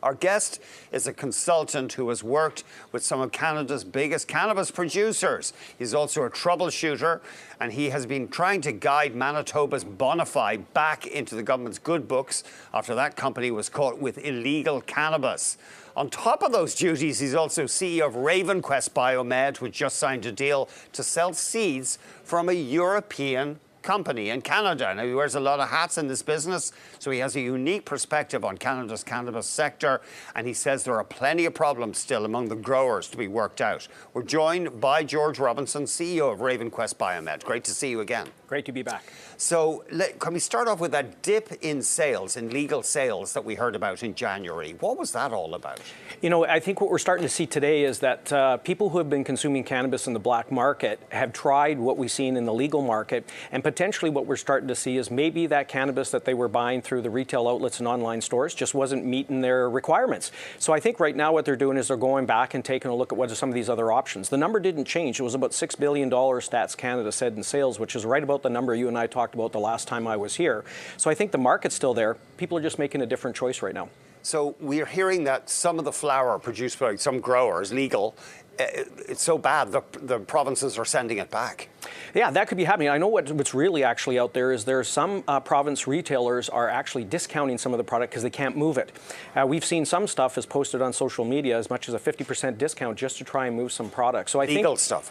Our guest is a consultant who has worked with some of Canada's biggest cannabis producers. He's also a troubleshooter, and he has been trying to guide Manitoba's Bonafide back into the government's good books after that company was caught with illegal cannabis. On top of those duties, he's also CEO of RavenQuest BioMed, which just signed a deal to sell seeds from a European company in Canada. Now, he wears a lot of hats in this business, so he has a unique perspective on Canada's cannabis sector, and he says there are plenty of problems still among the growers to be worked out. We're joined by George Robinson, CEO of RavenQuest BioMed. Great to see you again. Great to be back. So can we start off with that dip in sales, in legal sales that we heard about in January? What was that all about? You know, I think what we're starting to see today is that people who have been consuming cannabis in the black market have tried what we've seen in the legal market, and potentially what we're starting to see is maybe that cannabis that they were buying through the retail outlets and online stores just wasn't meeting their requirements. So I think right now what they're doing is they're going back and taking a look at what are some of these other options. The number didn't change. It was about $6 billion Stats Canada said in sales, which is right about the number you and I talked about the last time I was here. So I think the market's still there. People are just making a different choice right now. So we're hearing that some of the flower produced by some growers, legal, it's so bad the provinces are sending it back. Yeah, that could be happening. I know what's really actually out there is there's some province retailers are actually discounting some of the product because they can't move it. We've seen some stuff is posted on social media as much as a 50% discount just to try and move some products. So I think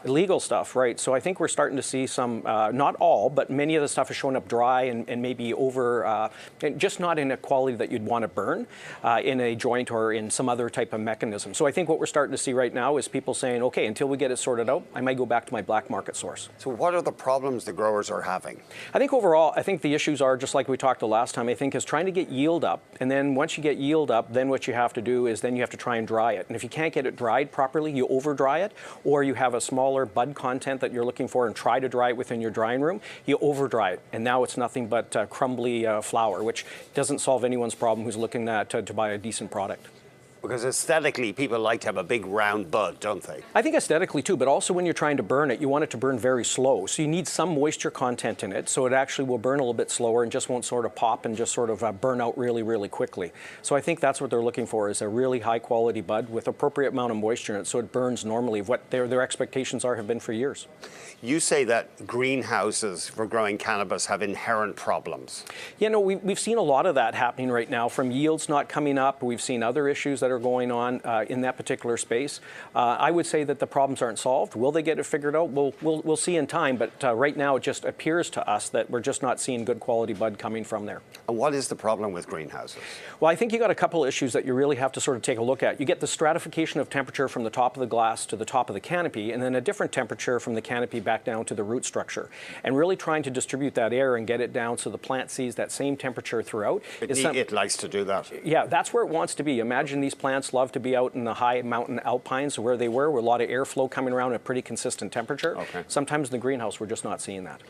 legal stuff, right? So I think we're starting to see some, not all, but many of the stuff is showing up dry and maybe over, just not in a quality that you'd want to burn in a joint or in some other type of mechanism. So I think what we're starting to see right now is people saying, okay, until we get it sorted out, I might go back to my black market source. So what are the problems the growers are having? I think overall, I think the issues are just like we talked the last time, I think is trying to get yield up. And then once you get yield up, then what you have to do is then you have to try and dry it. And if you can't get it dried properly, you over dry it, or you have a smaller bud content that you're looking for and try to dry it within your drying room, you over dry it. And now it's nothing but crumbly flour, which doesn't solve anyone's problem who's looking to buy a decent product. Because aesthetically, people like to have a big round bud, don't they? I think aesthetically too, but also when you're trying to burn it, you want it to burn very slow. So you need some moisture content in it, so it actually will burn a little bit slower and just won't sort of pop and just sort of burn out really, really quickly. So I think that's what they're looking for, is a really high quality bud with appropriate amount of moisture in it, so it burns normally, what their expectations have been for years. You say that greenhouses for growing cannabis have inherent problems. You know, we've seen a lot of that happening right now, from yields not coming up. We've seen other issues that are going on in that particular space. I would say that the problems aren't solved. Will they get it figured out? We'll see in time, but right now it just appears to us that we're just not seeing good quality bud coming from there. And what is the problem with greenhouses? Well, I think you got a couple of issues that you really have to sort of take a look at. You get the stratification of temperature from the top of the glass to the top of the canopy, and then a different temperature from the canopy back down to the root structure. And really trying to distribute that air and get it down so the plant sees that same temperature throughout. It likes to do that. Yeah, that's where it wants to be. Imagine these plants love to be out in the high mountain alpines where they were, with a lot of airflow coming around at a pretty consistent temperature. Okay. Sometimes in the greenhouse, we're just not seeing that.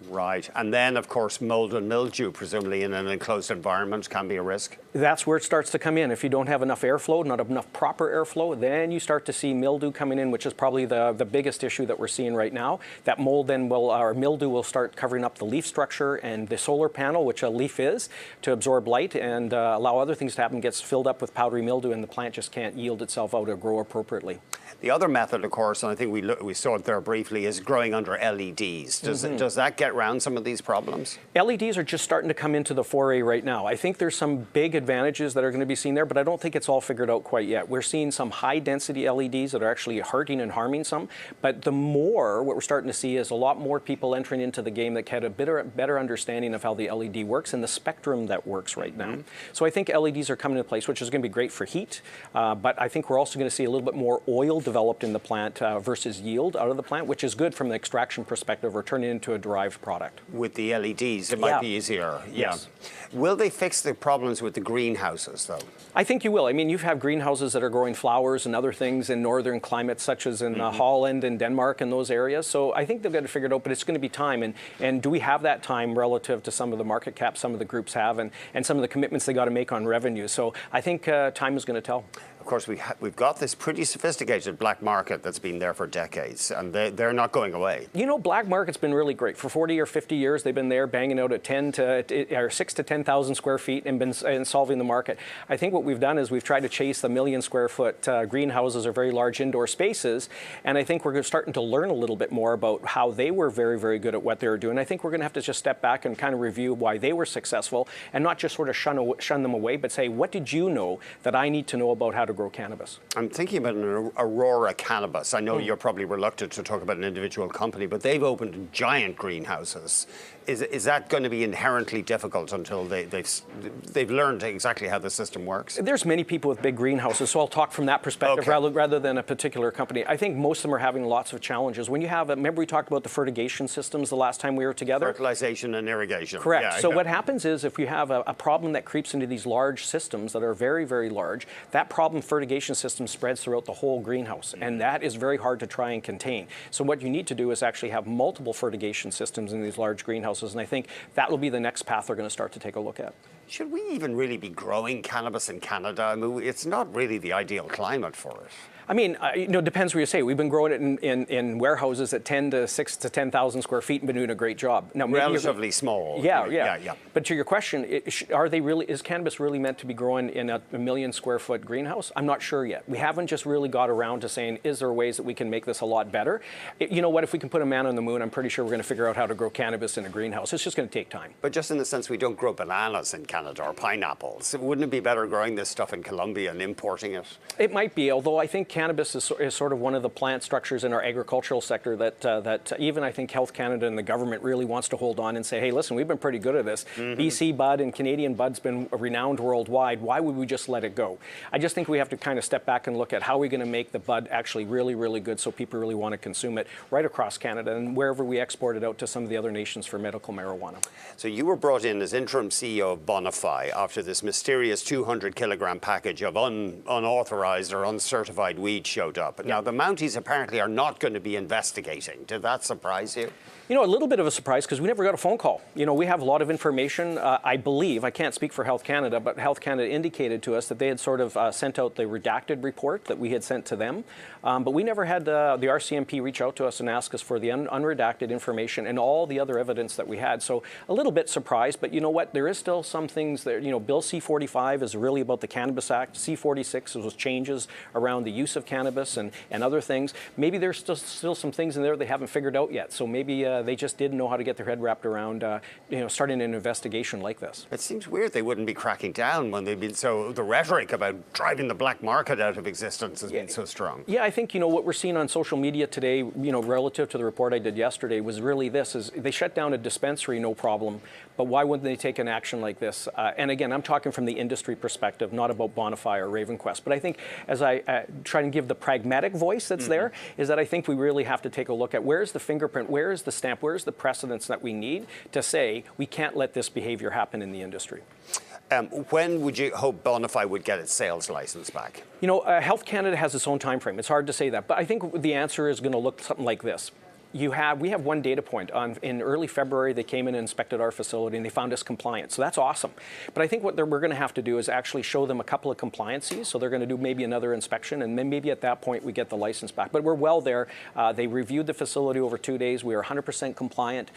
Right. And then, of course, mold and mildew, presumably in an enclosed environment, can be a risk. That's where it starts to come in. If you don't have enough airflow, not enough proper airflow, then you start to see mildew coming in, which is probably the biggest issue that we're seeing right now. That mold then or mildew will start covering up the leaf structure and the solar panel, which a leaf is, to absorb light and allow other things to happen, gets filled up with powdery mildew, and the plant just can't yield itself out or grow appropriately. The other method, of course, and I think we saw it there briefly, is growing under LEDs. Does that get around some of these problems? LEDs are just starting to come into the foray right now. I think there's some big advantages that are going to be seen there, but I don't think it's all figured out quite yet. We're seeing some high-density LEDs that are actually hurting and harming some, but what we're starting to see is a lot more people entering into the game that had a better understanding of how the LED works and the spectrum that works right now. So I think LEDs are coming into place, which is going to be great for heat, but I think we're also going to see a little bit more oil developed in the plant versus yield out of the plant, which is good from the extraction perspective or turning it into a derived product. With the LEDs, it might be easier. Yes. Yeah. Will they fix the problems with the greenhouses, though? I think you will. I mean, you've had greenhouses that are growing flowers and other things in northern climates, such as in Holland and Denmark and those areas. So I think they'll get it figured out, but it's going to be time. And do we have that time relative to some of the market caps some of the groups have and some of the commitments they got to make on revenue? So I think time is going to tell. Of course, we've got this pretty sophisticated black market that's been there for decades, and they're not going away. You know, black market's been really great. For 40 or 50 years, they've been there banging out at 6 to 10,000 square feet and been solving the market. I think what we've done is we've tried to chase the million square foot greenhouses or very large indoor spaces, and I think we're starting to learn a little bit more about how they were very, very good at what they were doing. I think we're going to have to just step back and kind of review why they were successful and not just sort of shun them away, but say, what did you know that I need to know about how to grow cannabis? I'm thinking about an Aurora Cannabis. I know you're probably reluctant to talk about an individual company, but they've opened giant greenhouses. Is that going to be inherently difficult until they've learned exactly how the system works? There's many people with big greenhouses, so I'll talk from that perspective rather than a particular company. I think most of them are having lots of challenges. When you have, remember we talked about the fertigation systems the last time we were together? Fertilization and irrigation. Correct. Yeah, so what happens is if you have a problem that creeps into these large systems that are very, very large, that problem fertigation system spreads throughout the whole greenhouse, and that is very hard to try and contain. So what you need to do is actually have multiple fertigation systems in these large greenhouses, and I think that will be the next path they're going to start to take a look at. Should we even really be growing cannabis in Canada? I mean, it's not really the ideal climate for it. I mean, it depends where you say. We've been growing it in warehouses at 6 to 10,000 square feet and been doing a great job. Now, relatively small. Yeah. But to your question, is cannabis really meant to be growing in a million square foot greenhouse? I'm not sure yet. We haven't just really got around to saying, is there ways that we can make this a lot better? You know what, if we can put a man on the moon, I'm pretty sure we're going to figure out how to grow cannabis in a greenhouse. It's just going to take time. But just in the sense we don't grow bananas in Canada or pineapples, wouldn't it be better growing this stuff in Colombia and importing it? It might be, although I think cannabis is sort of one of the plant structures in our agricultural sector that even I think Health Canada and the government really wants to hold on and say, hey, listen, we've been pretty good at this. BC bud and Canadian bud's been renowned worldwide. Why would we just let it go? I just think we have to kind of step back and look at how we're going to make the bud actually really, really good so people really want to consume it right across Canada and wherever we export it out to some of the other nations for medical marijuana. So you were brought in as interim CEO of Bonify after this mysterious 200-kilogram package of unauthorized or uncertified weed showed up. Now, the Mounties apparently are not going to be investigating. Did that surprise you? You know, a little bit of a surprise because we never got a phone call. You know, we have a lot of information. I believe, I can't speak for Health Canada, but Health Canada indicated to us that they had sort of sent out the redacted report that we had sent to them. But we never had the RCMP reach out to us and ask us for the unredacted information and all the other evidence that we had. So a little bit surprised, but you know what? There is still some things there. You know, Bill C-45 is really about the Cannabis Act. C-46 was changes around the use of cannabis and other things. Maybe there's still some things in there they haven't figured out yet. So maybe they just didn't know how to get their head wrapped around, starting an investigation like this. It seems weird they wouldn't be cracking down when they've been so. The rhetoric about driving the black market out of existence has been so strong. Yeah, I think what we're seeing on social media today, relative to the report I did yesterday, was really this: is they shut down a dispensary, no problem, but why wouldn't they take an action like this? And again, I'm talking from the industry perspective, not about Bonify or RavenQuest. But I think as I try to give the pragmatic voice that's there, is that I think we really have to take a look at where's the fingerprint, where is the stamp, where's the precedence that we need to say we can't let this behavior happen in the industry. When would you hope Bonify would get its sales license back? Health Canada has its own time frame. It's hard to say that, but I think the answer is going to look something like this. We have one data point. In early February, they came in and inspected our facility, and they found us compliant. So that's awesome. But I think what we're going to have to do is actually show them a couple of compliancies. So they're going to do maybe another inspection, and then maybe at that point we get the license back. But we're well there. They reviewed the facility over 2 days. We are 100% compliant.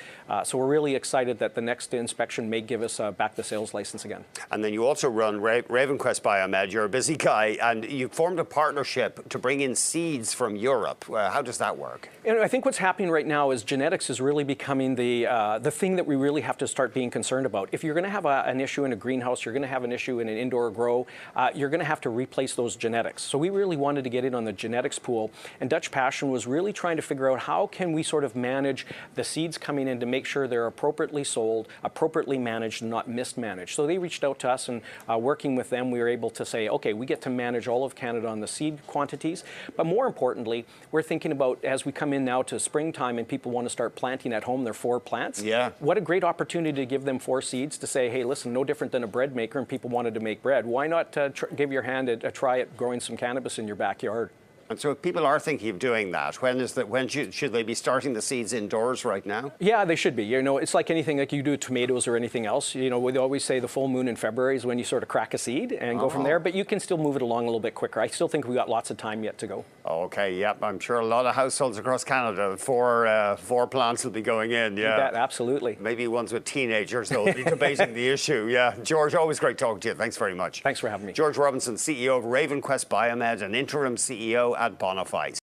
So we're really excited that the next inspection may give us back the sales license again. And then you also run RavenQuest BioMed. You're a busy guy, and you formed a partnership to bring in seeds from Europe. How does that work? I think what's happening right now is genetics is really becoming the thing that we really have to start being concerned about. If you're going to have an issue in a greenhouse, you're going to have an issue in an indoor grow, you're going to have to replace those genetics. So we really wanted to get in on the genetics pool, and Dutch Passion was really trying to figure out how can we sort of manage the seeds coming in to make sure they're appropriately sold, appropriately managed, and not mismanaged. So they reached out to us, and working with them, we were able to say, okay, we get to manage all of Canada on the seed quantities, but more importantly, we're thinking about as we come in now to springtime and people want to start planting at home their 4 plants. Yeah. What a great opportunity to give them 4 seeds to say, hey, listen, no different than a bread maker and people wanted to make bread. Why not give your hand a try at growing some cannabis in your backyard? And so if people are thinking of doing that, when should they be starting the seeds indoors right now? Yeah, they should be. You know, it's like anything like you do with tomatoes or anything else. You know, we always say the full moon in February is when you sort of crack a seed and go from there, but you can still move it along a little bit quicker. I still think we've got lots of time yet to go. Okay, yep. I'm sure a lot of households across Canada, four plants will be going in. Yeah, You bet, absolutely. Maybe ones with teenagers, they'll be debating the issue. Yeah, George, always great talking to you. Thanks very much. Thanks for having me. George Robinson, CEO of RavenQuest BioMed and interim CEO at Bonify.